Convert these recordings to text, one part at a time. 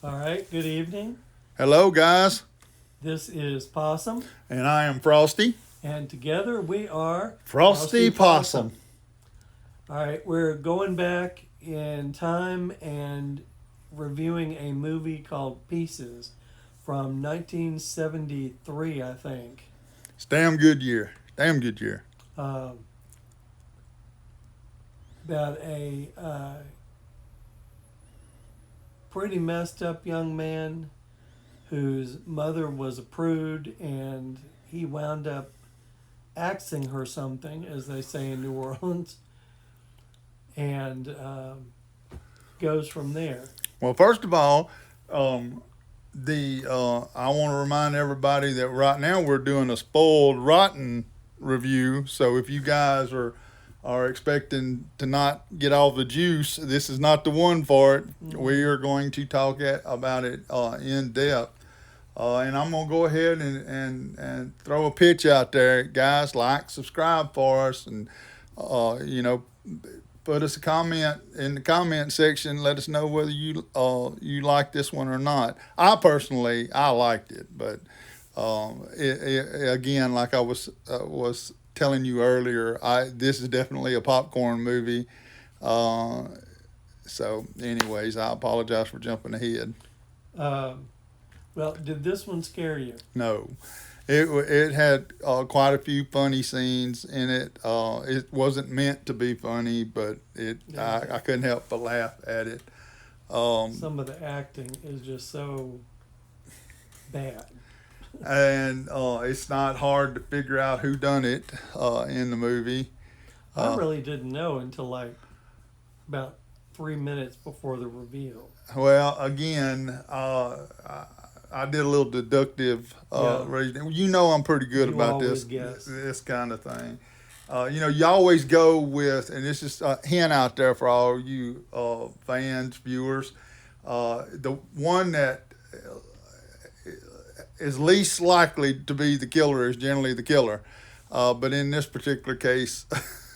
All right, good evening. Hello, guys, This is Possum, and I am Frosty. and together we are Frosty Possum. All right, we're going back in time and reviewing a movie called Pieces from 1973, I think. It's a damn good year. Damn good year. Um, about a pretty messed up young man whose mother was a prude, and he wound up axing her something, as they say in New Orleans, and goes from there. Well, first of all, um, the I want to remind everybody that right now we're doing a spoiled rotten review. So if you guys are expecting to not get all the juice, this is not the one for it. We are going to talk about it in depth. And I'm going to go ahead and throw a pitch out there. Guys, like, subscribe for us, and, you know, put us a comment in the comment section. Let us know whether you like this one or not. I liked it, but again, like I was telling you earlier, this is definitely a popcorn movie. Uh, so, anyways, I apologize for jumping ahead. Um, well, did this one scare you? No, it had quite a few funny scenes in it. It wasn't meant to be funny, but Yeah. I couldn't help but laugh at it. Um, Some of the acting is just so bad. and it's not hard to figure out who done it in the movie. I Uh, really didn't know until like about 3 minutes before the reveal. well, again, I did a little deductive Yeah, reasoning. You know, I'm pretty good you about always guess. this kind of thing. You always go with, and it's just a hint out there for all you fans, viewers. The one that is least likely to be the killer is generally the killer. But in this particular case,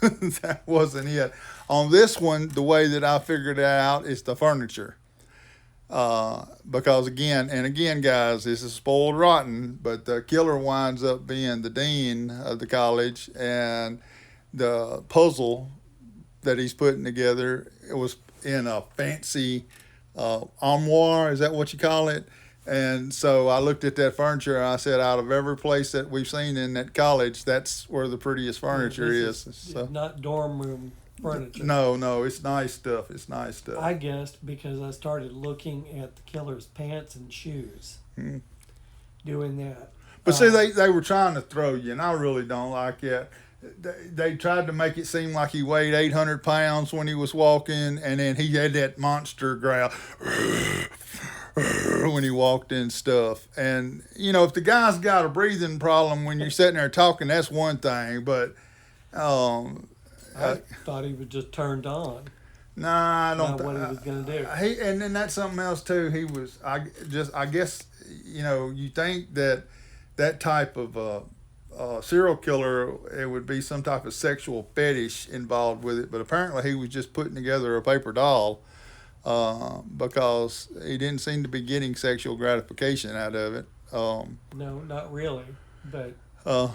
that wasn't it. On this one, the way that I figured it out is the furniture. Because again, guys, this is spoiled rotten, but the killer winds up being the dean of the college, and the puzzle that he's putting together, it was in a fancy armoire. Is that what you call it? And so I looked at that furniture and I said, out of every place that we've seen in that college, that's where the prettiest Yeah, furniture this is. is So not dorm room furniture. no, it's nice stuff. It's nice stuff. I guessed because I started looking at the killer's pants and shoes Hmm. doing that. But see, they were trying to throw you, and I really don't like it. They tried to make it seem like he weighed 800 pounds when he was walking, and then he had that monster growl when he walked in stuff. And, if the guy's got a breathing problem when you're sitting there talking, that's one thing. But, um, I uh, thought he was just turned on nah, I don't. by what he was going to do. And then that's something else too. He was. I guess. You think that type of serial killer, it would be some type of sexual fetish involved with it, but apparently he was just putting together a paper doll because he didn't seem to be getting sexual gratification out of it. No, not really. But Uh,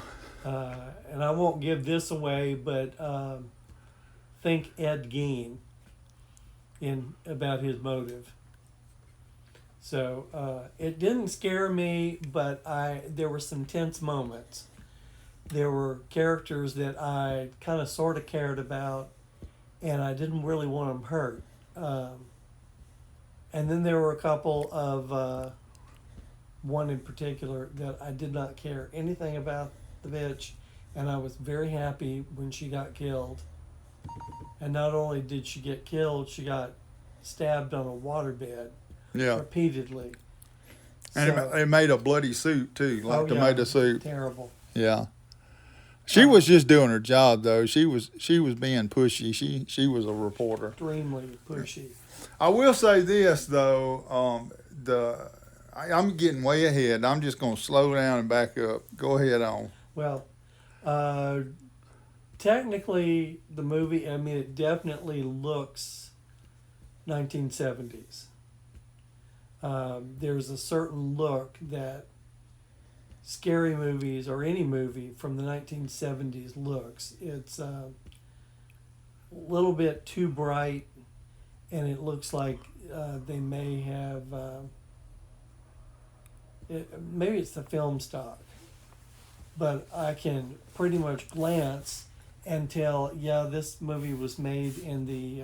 uh, and I won't give this away, but think Ed Gein in about his motive. So it didn't scare me, but there were some tense moments. There were characters that I kind of sort of cared about, and I didn't really want them hurt. And then there were a couple of one in particular that I did not care anything about the bitch, and I was very happy when she got killed. And not only did she get killed, she got stabbed on a waterbed yeah, repeatedly. and So, it made a bloody suit too, like oh yeah, tomato soup. terrible. Yeah. She was just doing her job though. She was being pushy. She was a reporter. Extremely pushy. I will say this though, I'm getting way ahead. I'm just going to slow down and back up. Go ahead on. Well, uh, technically, the movie, I mean, it definitely looks 1970s. There's a certain look that scary movies or any movie from the 1970s looks. It's a little bit too bright, and it looks like they may have. Maybe it's the film stock, but I can pretty much glance and tell, yeah, this movie was made in the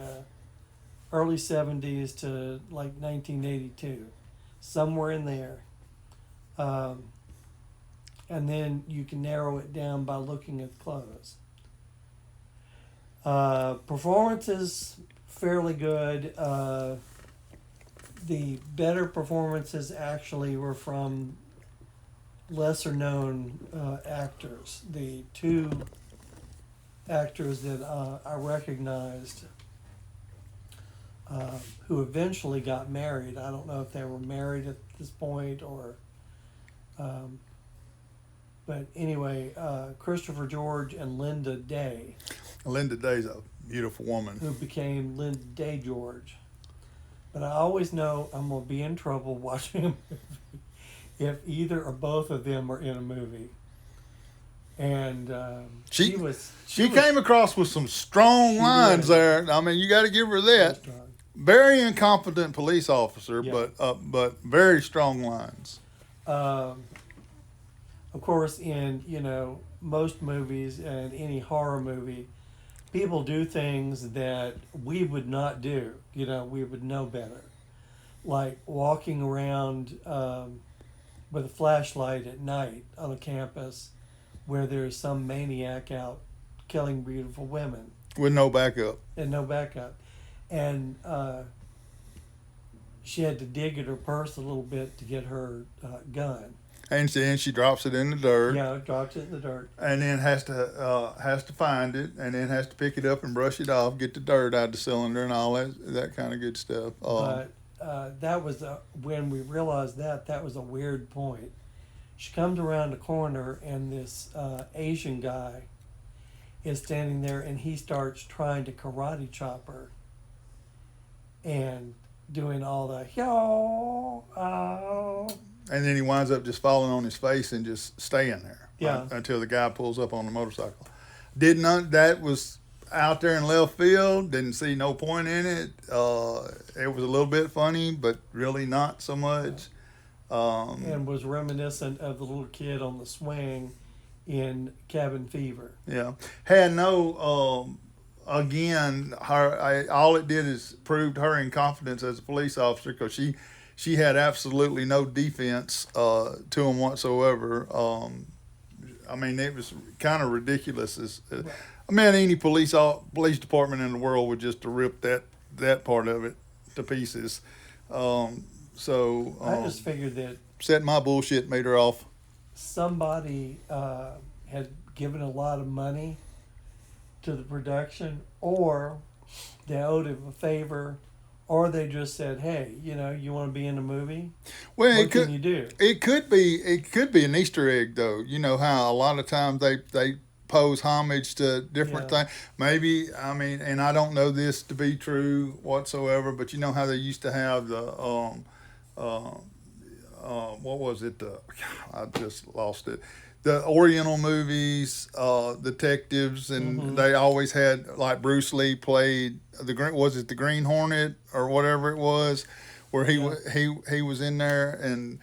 early 70s to like 1982, somewhere in there. And then you can narrow it down by looking at the clothes. Performances, fairly good. The better performances actually were from lesser known actors. The two actors that I recognized who eventually got married. I don't know if they were married at this point or but anyway, Christopher George and Linda Day, Linda Day's a beautiful woman. who became Linda Day George. But I always know I'm going to be in trouble watching a movie if either or both of them are in a movie. And She was came across with some strong lines did. there. I mean, you got to give her that. strong. Very incompetent police officer, Yeah. but very strong lines. Of course, in most movies and any horror movie, people do things that we would not do. We would know better, like walking around with a flashlight at night on a campus where there's some maniac out killing beautiful women With no backup. and no backup. And she had to dig at her purse a little bit to get her gun. And then she drops it in the dirt. Yeah, dropped it in the dirt. And then has to find it, and then has to pick it up and brush it off, get the dirt out of the cylinder, and all that kind of good stuff. But that was when we realized that was a weird point. She comes around the corner, and this Asian guy is standing there, and he starts trying to karate chop her, and doing all the yo, oh. And then he winds up just falling on his face and just staying there. Yeah. Until the guy pulls up on the motorcycle. That was out there in left field. Didn't see no point in it. It was a little bit funny, but really not so much. And was reminiscent of the little kid on the swing in Cabin Fever. Yeah. Had no, again, all it did is proved her incompetence as a police officer, because she had absolutely no defense to him whatsoever. I mean, it was kind of ridiculous. I mean, any police department in the world would just rip that part of it to pieces. I just figured that Set my bullshit meter off. somebody had given a lot of money to the production, or they owed him a favor, or they just said, "Hey, you want to be in a movie? Well, What can you do?" It could be an Easter egg, though. You know how a lot of times they pose homage to different Yeah. things. Maybe, I mean, and I don't know this to be true whatsoever, but you know how they used to have the what was it? I just lost it. The Oriental movies, detectives, and they always had, like, Bruce Lee played was it the Green Hornet or whatever it was, where he was in there, and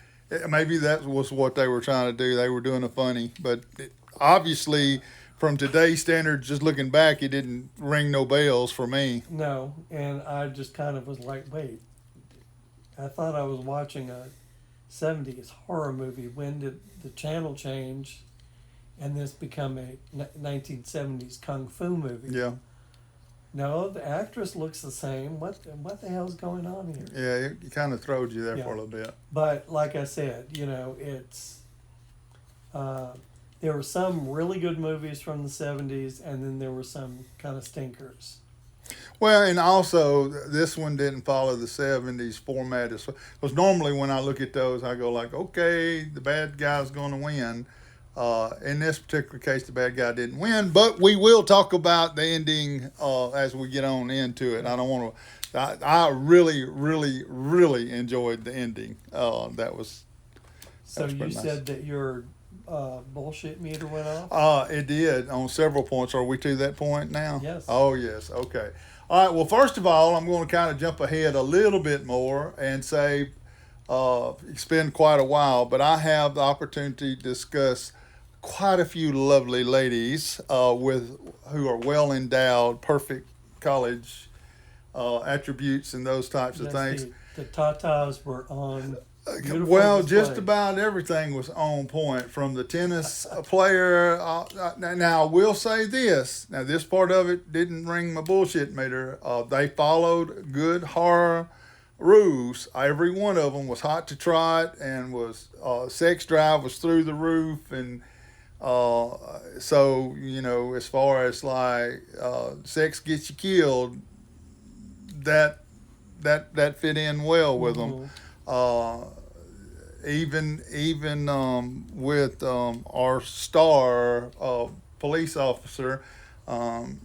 maybe that was what they were trying to do. They were doing a funny, but obviously from today's standards, just looking back, it didn't ring no bells for me. No, and I just kind of was like, "Wait, I thought I was watching a '70s horror movie. When did the channel change and this become a 1970s kung fu movie?" Yeah, No, the actress looks the same. What the hell's going on here? yeah, it kind of throwed you there Yeah. for a little bit. But like I said, it's there were some really good movies from the '70s, and then there were some kind of stinkers. Well, and also this one didn't follow the '70s format, because normally when I look at those, I go like, okay, the bad guy's going to win. In this particular case, the bad guy didn't win, but we will talk about the ending as we get on into it. I don't want to I really, really, really enjoyed the ending. That was So was you pretty nice. said that your bullshit meter went off? It did on several points. Are we to that point now? Yes. Oh, yes. Okay. All right. Well, first of all, I'm going to kind of jump ahead a little bit more and say it's been quite a while, but I have the opportunity to discuss quite a few lovely ladies with who are well endowed, perfect college attributes and those types of Yes, things. the tatas were on. Beautiful Well, display. just about everything was on point from the tennis player. Now, I will say this. Now, this part of it didn't ring my bullshit meter. They followed good horror rules. Every one of them was hot to trot and was sex drive was through the roof. And so, as far as like sex gets you killed, that fit in well with them. Even with our star police officer,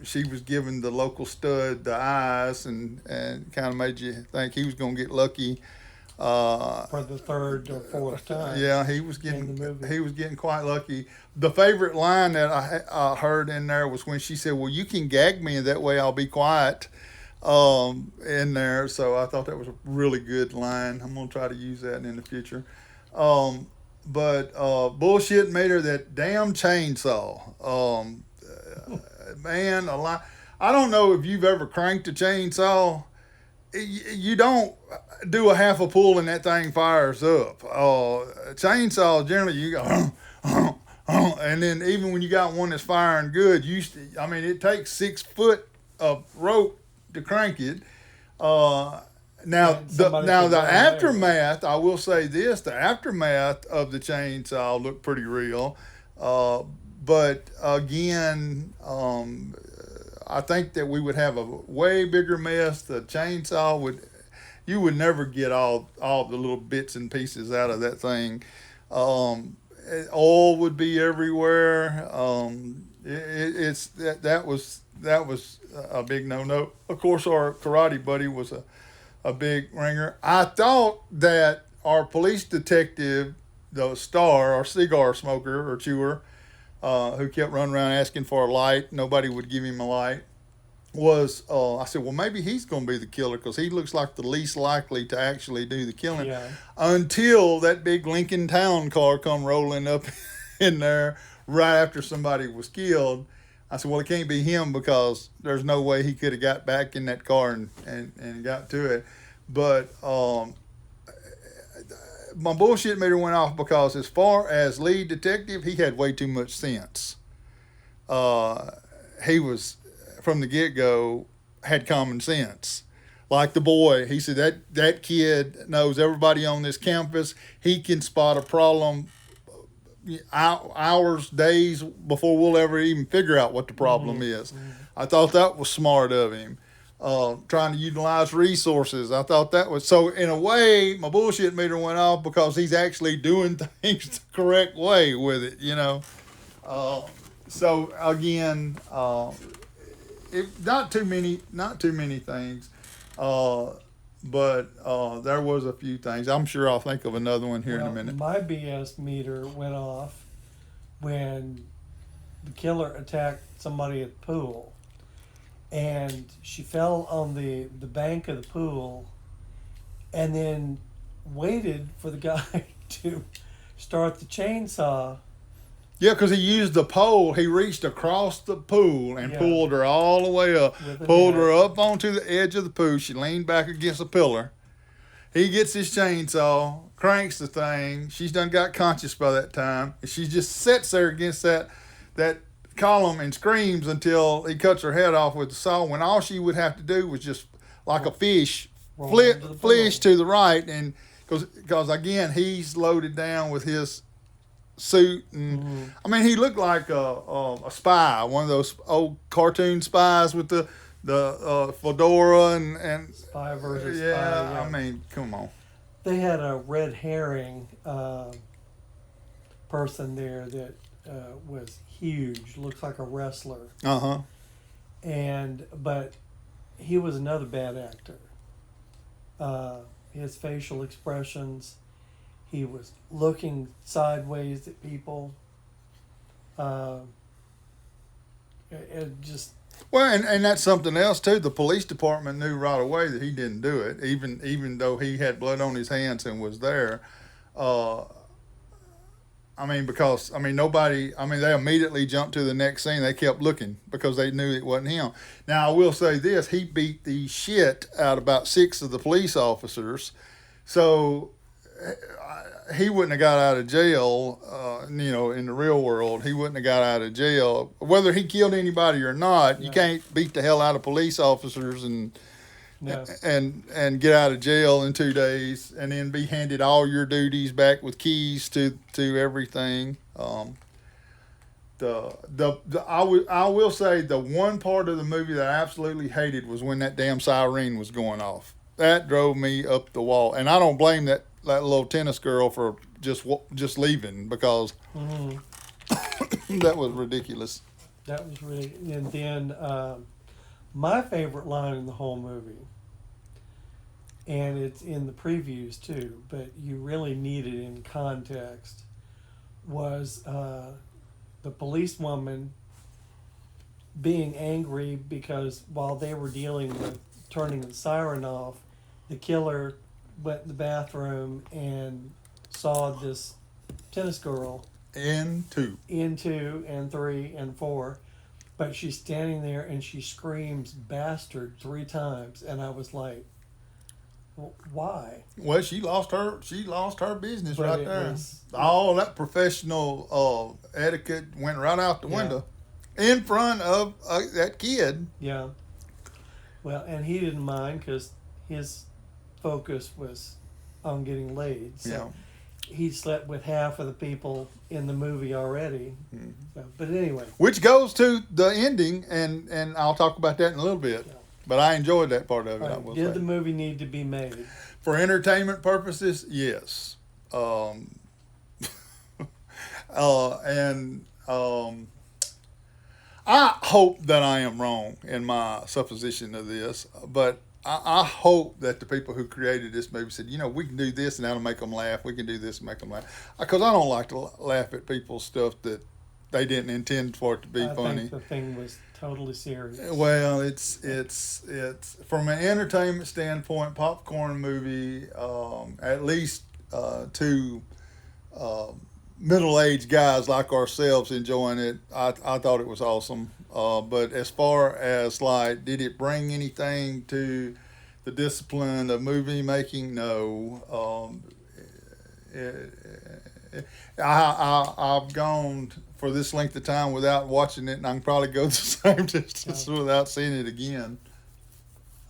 she was giving the local stud the eyes and kind of made you think he was going to get lucky. For the third or fourth time. Yeah, in the movie. he was getting quite lucky. The favorite line that I heard in there was when she said, "Well, you can gag me, and that way I'll be quiet." In there, so I thought that was a really good line. I'm gonna try to use that in the future. But bullshit meter, that damn chainsaw. Man, a lot. I don't know if you've ever cranked a chainsaw. You don't do a half a pull and that thing fires up. Chainsaw generally you go, and then even when you got one that's firing good, it takes 6 foot of rope to crank it. Now the aftermath, I will say this: the aftermath of the chainsaw looked pretty real, but again, I think that we would have a way bigger mess. The chainsaw you would never get all the little bits and pieces out of that thing. Oil would be everywhere. That was a big no. Of course, our karate buddy was a big ringer. I thought that our police detective, the star, our cigar smoker or chewer, who kept running around asking for a light, nobody would give him a light, was, I said, well, maybe he's going to be the killer because he looks like the least likely to actually do the killing. Yeah. Until that big Lincoln Town car come rolling up in there right after somebody was killed. I said, well, it can't be him because there's no way he could have got back in that car and got to it. But my bullshit meter went off because as far as lead detective, he had way too much sense. He was, from the get-go, had common sense. Like the boy, he said that kid knows everybody on this campus. He can spot a problem hours, days before we'll ever even figure out what the problem is. I thought that was smart of him. Trying to utilize resources. I thought that was, so in a way, my bullshit meter went off because he's actually doing things the correct way with it, So again, not too many things. But there was a few things. I'm sure I'll think of another one here in a minute. My BS meter went off when the killer attacked somebody at the pool, and she fell on the bank of the pool, and then waited for the guy to start the chainsaw. Yeah, because he used the pole. He reached across the pool and pulled her all the way up. Pulled her up onto the edge of the pool. She leaned back against a pillar. He gets his chainsaw, cranks the thing. She's done got conscious by that time. And she just sits there against that column and screams until he cuts her head off with the saw, when all she would have to do was just, like a fish, flish to the right. And because again, he's loaded down with his suit, and he looked like a spy, one of those old cartoon spies with the fedora and Spy versus spy. Yeah, come on. They had a red herring person there that was huge, looks like a wrestler. Uh-huh. But he was another bad actor. his facial expressions. He was looking sideways at people. Uh, it just Well, and that's something else too. The police department knew right away that he didn't do it, even though he had blood on his hands and was there. Uh, because nobody. They immediately jumped to the next scene. They kept looking because they knew it wasn't him. Now I will say this: he beat the shit out of about 6 of the police officers, so he wouldn't have got out of jail. In the real world, he wouldn't have got out of jail. Whether he killed anybody or not, you No. can't beat the hell out of police officers no. and get out of jail in 2 days, and then be handed all your duties back with keys to everything. I will say the one part of the movie that I absolutely hated was when that damn siren was going off. That drove me up the wall, and I don't blame that little tennis girl for just leaving, because Hmm. that was ridiculous. That was really. And then my favorite line in the whole movie, and it's in the previews too, but you really need it in context, was the policewoman being angry because while they were dealing with turning the siren off, the killer went in the bathroom and saw this tennis girl In 2. in 2 and 3 and 4, but she's standing there and she screams bastard 3 times, and I was like, why? Well, she lost her business But right it there. was- All that professional etiquette went right out the Yeah. window in front of that kid. Yeah. Well, and he didn't mind because his focus was on getting laid. So he slept with half of the people in the movie already. Mhm. So, but anyway, Which goes to the ending, and I'll talk about that in a little bit. Yeah. But I enjoyed that part of it. I will did say. the movie need to be made? For entertainment purposes, yes. I hope that I am wrong in my supposition of this, but I hope that the people who created this movie said, we can do this and that'll make them laugh. We can do this and make them laugh. Because I don't like to laugh at people's stuff that they didn't intend for it to be I funny. think the thing was totally serious. Well, it's from an entertainment standpoint, popcorn movie. At least 2 middle-aged guys like ourselves enjoying it. I thought it was awesome. But as far as did it bring anything to the discipline of movie making? No. I've gone for this length of time without watching it, and I can probably go the same distance without seeing it again.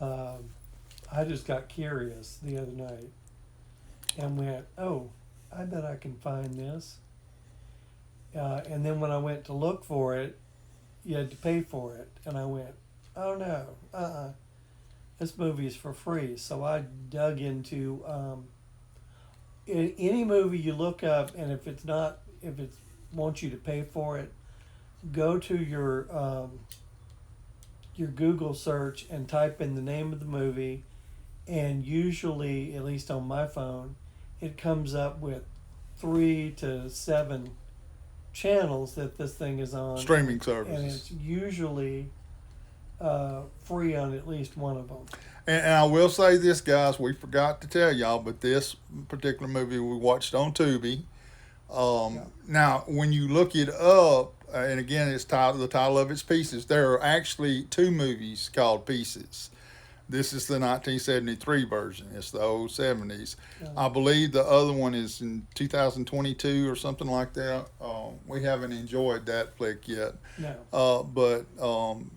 I just got curious the other night and went, oh, I bet I can find this. And then when I went to look for it, you had to pay for it. And I went, oh no, this movie is for free. So I dug into any movie you look up, and if it wants you to pay for it, go to your Google search and type in the name of the movie, and usually, at least on my phone, it comes up with 3 to 7 channels that this thing is on. Streaming And services. it's usually free on at least one of them. And I will say this, guys, we forgot to tell y'all, but this particular movie we watched on Tubi. Now, when you look it up, and again, the title of it's Pieces, there are actually 2 movies called Pieces. This is the 1973 version. It's the old 70s. Yeah. I believe the other one is in 2022 or something like that. We haven't enjoyed that flick yet. No. But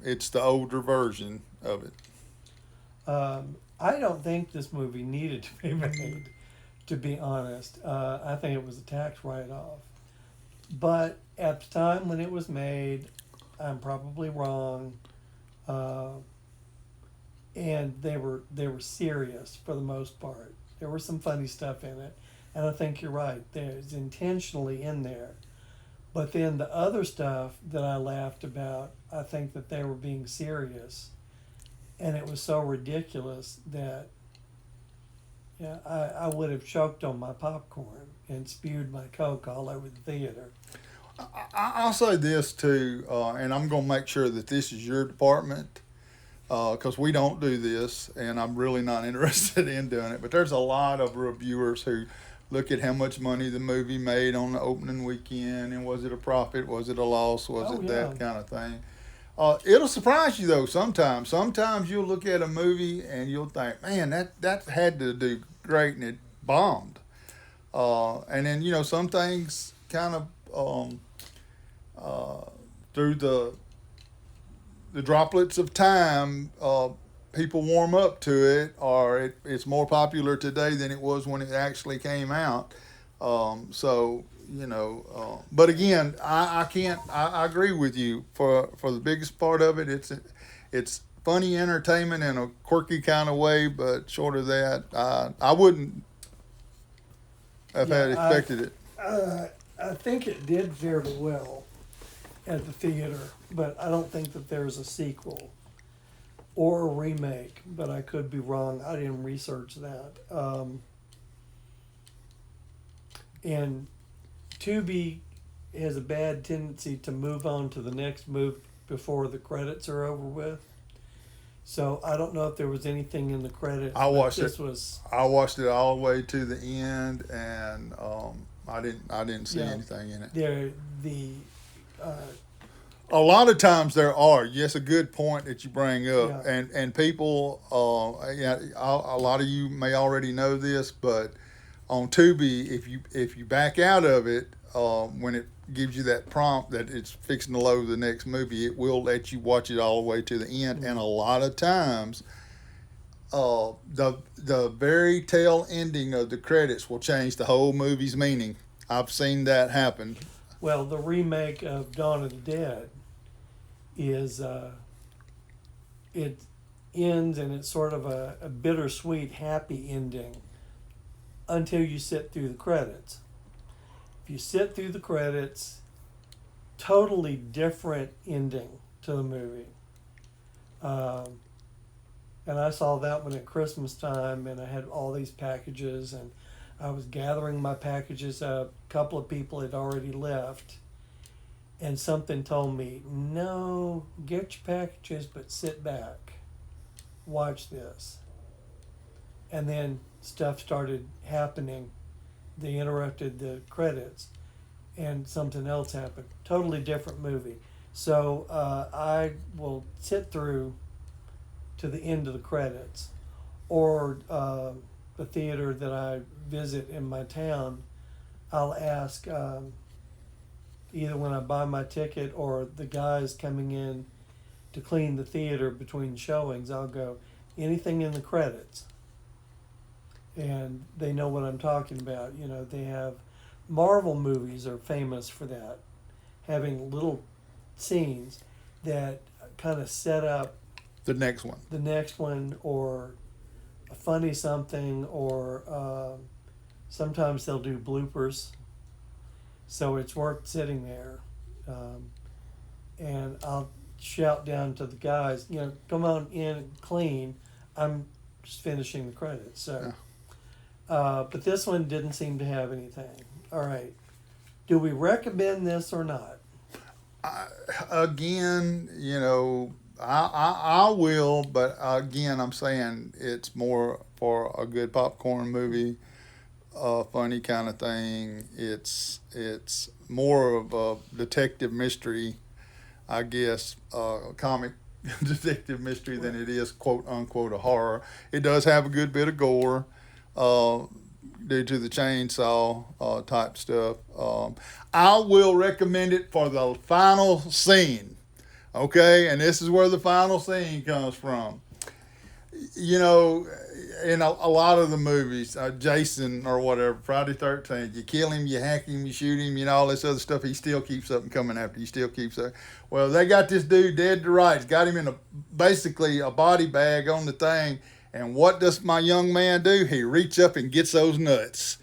it's the older version of it. I don't think this movie needed to be made, to be honest. I think it was a tax write-off. But at the time when it was made, I'm probably wrong. And they were serious for the most part. There was some funny stuff in it, and I think you're right. There's intentionally in there. But then the other stuff that I laughed about, I think that they were being serious, and it was so ridiculous that Yeah, I would have choked on my popcorn and spewed my Coke all over the theater. I'll say this too, and I'm going to make sure that this is your department because we don't do this, and I'm really not interested in doing it. But there's a lot of reviewers who look at how much money the movie made on the opening weekend, and was it a profit, was it a loss, was Oh, it yeah. that kind of thing. It'll surprise you though sometimes. Sometimes you'll look at a movie and you'll think, man, that had to do great, and it bombed. And then some things kind of through the droplets of time, people warm up to it, or it's more popular today than it was when it actually came out. But again, I can't. I agree with you. For the biggest part of it, it's funny entertainment in a quirky kind of way. But short of that, I wouldn't have had Yeah, expected it. I think it did fairly well at the theater, but I don't think that there's a sequel or a remake. But I could be wrong. I didn't research that. And Tubi has a bad tendency to move on to the next move before the credits are over with. So I don't know if there was anything in the credits. I watched this it. was I watched it all the way to the end, and I didn't see Yeah. anything in it. there the A lot of times there are. Yes, a good point that you bring up, Yeah. and people. A lot of you may already know this, but on Tubi, if you back out of it, when it gives you that prompt that it's fixing to load the next movie, it will let you watch it all the way to the end. And a lot of times, the very tail ending of the credits will change the whole movie's meaning. I've seen that happen. well, the remake of Dawn of the Dead is it ends and it's sort of a bittersweet happy ending until you sit through the credits. If you sit through the credits, totally different ending to the movie. And I saw that one at Christmas time, and I had all these packages, and I was gathering my packages up. A couple of people had already left, and something told me, no, get your packages, but sit back, watch this. And then stuff started happening. They interrupted the credits, and something else happened. Totally different movie. So I will sit through to the end of the credits, or the theater that I visit in my town. I'll ask either when I buy my ticket or the guys coming in to clean the theater between showings. I'll go, anything in the credits, and they know what I'm talking about. You know, they have Marvel movies are famous for that, having little scenes that kind of set up The next one. the next one, or a funny something, or sometimes they'll do bloopers. So it's worth sitting there. And I'll shout down to the guys, come on in and clean. I'm just finishing the credits. So, but this one didn't seem to have anything. All right. Do we recommend this or not? Again, I will, but again, I'm saying it's more for a good popcorn movie, funny kind of thing. It's more of a detective mystery, I guess, comic detective mystery than it is quote unquote a horror. It does have a good bit of gore, due to the chainsaw type stuff. I will recommend it for the final scene. Okay, and this is where the final scene comes from. In a lot of the movies, Jason or whatever, Friday 13th, you kill him, you hack him, you shoot him, all this other stuff. He still keeps something coming after you, still keeps up. Well, they got this dude dead to rights, got him in basically a body bag on the thing. And what does my young man do? He reaches up and gets those nuts.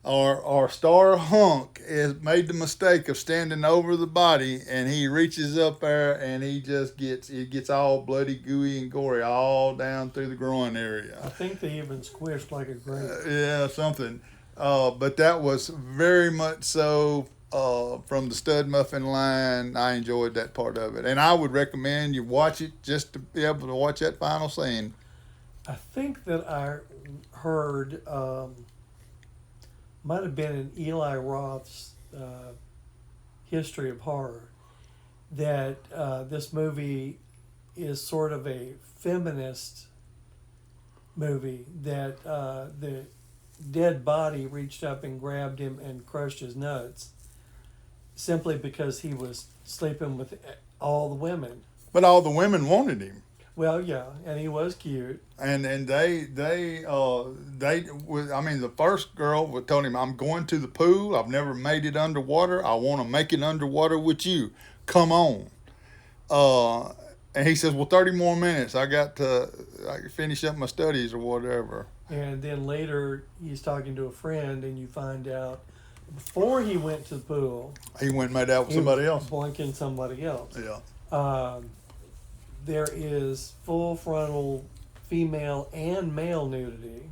our star hunk has made the mistake of standing over the body, and he reaches up there and he just gets all bloody, gooey, and gory all down through the groin area. I think they even squished like a grape. Yeah, something. But that was very much so from the Stud Muffin line. I enjoyed that part of it, and I would recommend you watch it just to be able to watch that final scene. I think that I heard might have been in Eli Roth's History of Horror that this movie is sort of a feminist movie, that the dead body reached up and grabbed him and crushed his nuts simply because he was sleeping with all the women. But all the women wanted him. Well, yeah, and he was cute. And they I mean, the first girl would told him, "I'm going to the pool. I've never made it underwater. I want to make it underwater with you. Come on." And he says, "Well, 30 more minutes. I can finish up my studies or whatever." And then later he's talking to a friend, and you find out before he went to the pool, He went and made out with he somebody was else. boinking somebody else. Yeah. There is full frontal female and male nudity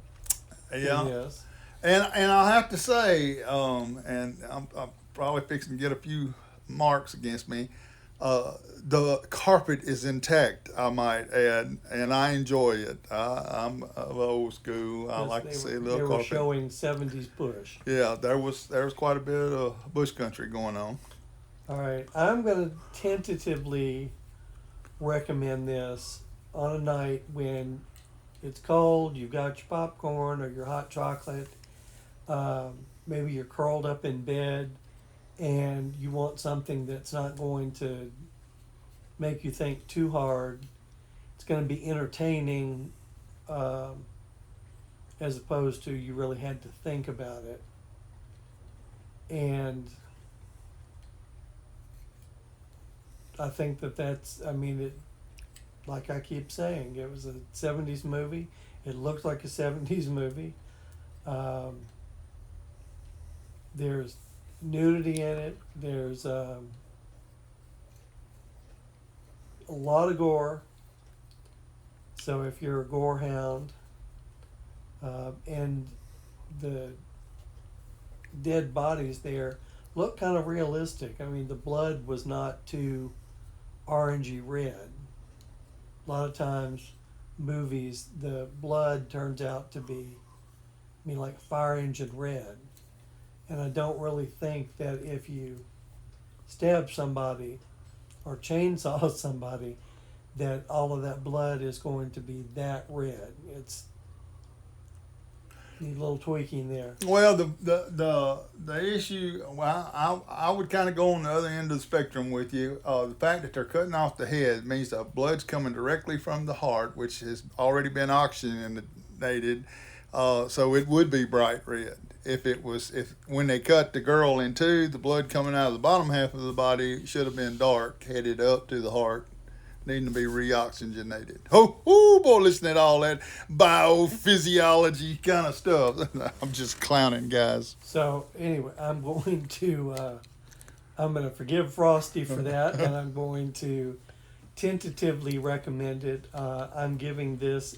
Yeah. in this. And I'll have to say, and I'm probably fixing to get a few marks against me. The carpet is intact, I might add, and I enjoy it. I'm of old school. I Yes, like to see a they little were carpet. showing 70s bush. Yeah, there was quite a bit of bush country going on. All right, I'm going to tentatively recommend this on a night when it's cold, you've got your popcorn or your hot chocolate, maybe you're curled up in bed, and you want something that's not going to make you think too hard. It's going to be entertaining, as opposed to you really had to think about it. And I think that's, I mean, it, like I keep saying, it was a 70s movie. It looked like a 70s movie. There's nudity in it. There's a lot of gore. So if you're a gore hound, and the dead bodies there look kind of realistic. I mean, the blood was not too orangey red. A lot of times, movies, the blood turns out to be, I mean, like fire engine red. And I don't really think that if you stab somebody or chainsaw somebody, that all of that blood is going to be that red. It's need a little tweaking there. Well, the issue, well, I would kind of go on the other end of the spectrum with you. The fact that they're cutting off the head means the blood's coming directly from the heart, which has already been oxygenated, so it would be bright red. If when they cut the girl in two, the blood coming out of the bottom half of the body should have been dark, headed up to the heart, needing to be reoxygenated. Oh boy, listen to all that biophysiology kind of stuff. I'm just clowning, guys. So anyway, I'm going to forgive Frosty for that, and I'm going to tentatively recommend it. I'm giving this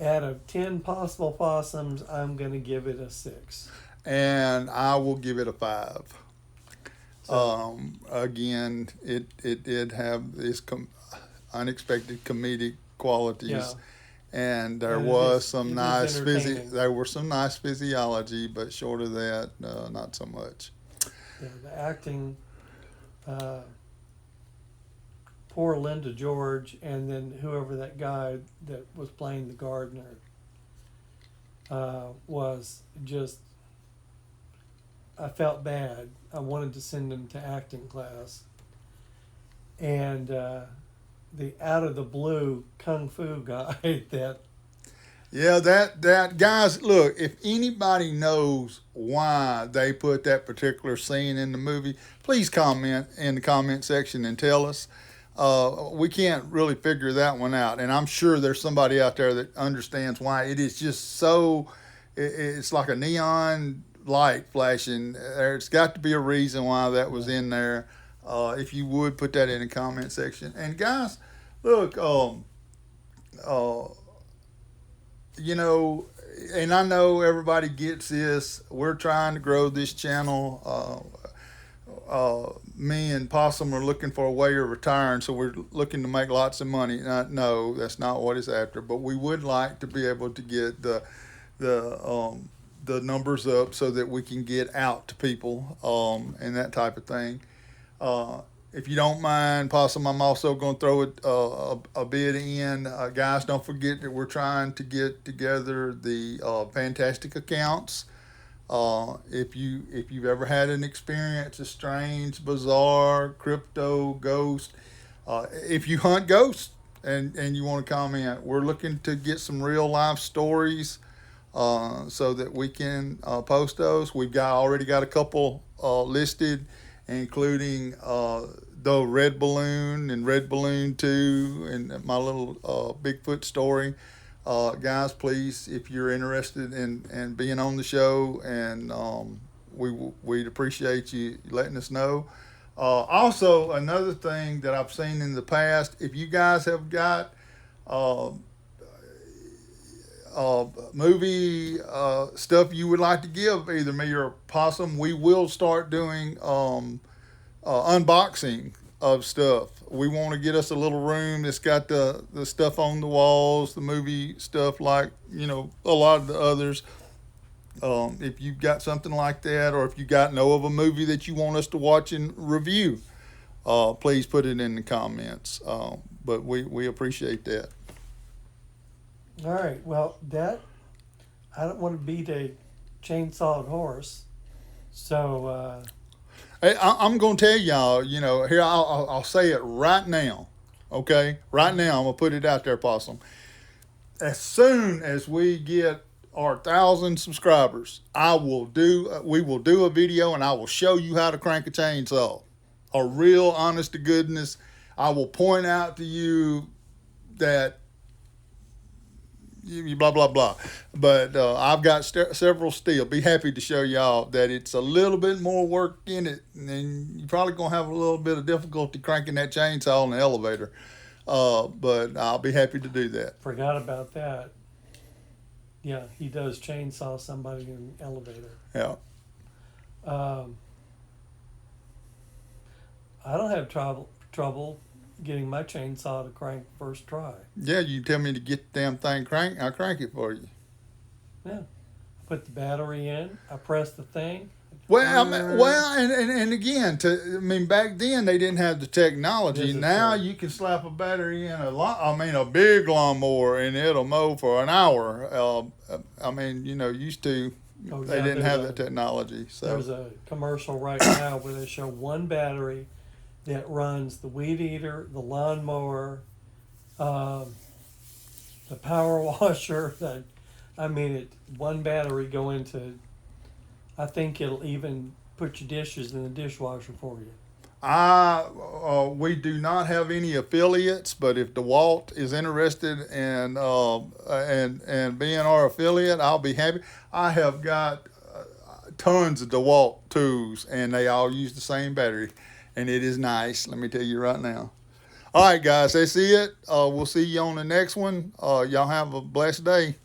out of 10 possible possums, I'm going to give it a 6. And I will give it a 5. So, Again, it did have this unexpected comedic qualities, yeah. and there And was it some is nice entertaining. there were some nice physiology, but short of that, not so much. Yeah, the acting, poor Linda George, and then whoever that guy that was playing the gardener was just, I felt bad. I wanted to send him to acting class. And the out of the blue kung fu guy that, Yeah, that guys, look, if anybody knows why they put that particular scene in the movie, please comment in the comment section and tell us. We can't really figure that one out, and I'm sure there's somebody out there that understands why. It is just so it's like a neon light flashing. There's got to be a reason why that was in there. If you would put that in the comment section. And guys, look, you know, and I know everybody gets this. We're trying to grow this channel. Me and Possum are looking for a way of retiring, so we're looking to make lots of money. No, that's not what it's after. But we would like to be able to get the numbers up so that we can get out to people and that type of thing. If you don't mind, Possum, I'm also going to throw a bid in. Guys, don't forget that we're trying to get together the Fantastic accounts. If you've ever had an experience, a strange, bizarre, crypto, ghost, if you hunt ghosts and you want to comment, we're looking to get some real life stories so that we can post those. We've already got a couple listed, including the Red Balloon and Red Balloon 2 and my little Bigfoot story. Guys, please, if you're interested in being on the show, and we'd appreciate you letting us know. Also, another thing that I've seen in the past, if you guys have got movie stuff you would like to give either me or Possum, we will start doing unboxing of stuff. We want to get us a little room that's got the stuff on the walls, the movie stuff, like, you know, a lot of the others. If you've got something like that, or if you know of a movie that you want us to watch and review, please put it in the comments. But we appreciate that. All right. Well, I don't want to beat a chainsawed horse, so. Hey, I'm going to tell y'all, you know, here, I'll say it right now, okay? Right now, I'm going to put it out there, Possum. As soon as we get our 1,000 subscribers, we will do a video, and I will show you how to crank a chainsaw. A real honest to goodness. I will point out to you that blah blah blah, but I've got several still. Be happy to show y'all that it's a little bit more work in it, and you're probably gonna have a little bit of difficulty cranking that chainsaw in the elevator, but I'll be happy to do that. Forgot about that. Yeah, he does chainsaw somebody in the elevator. Yeah. I don't have trouble getting my chainsaw to crank first try. Yeah, you tell me to get the damn thing cranked, I'll crank it for you. Yeah. Put the battery in, I press the thing. Well, and again, back then they didn't have the technology. Now you can slap a battery in a big lawnmower, and it'll mow for an hour. Used to, they didn't have that technology. So there's a commercial right now where they show one battery that runs the weed eater, the lawnmower, the power washer. One battery go into. I think it'll even put your dishes in the dishwasher for you. We do not have any affiliates, but if DeWalt is interested in and being our affiliate, I'll be happy. I have got tons of DeWalt tools, and they all use the same battery, and it is nice. Let me tell you right now. All right, guys, that's it. We'll see you on the next one. Y'all have a blessed day.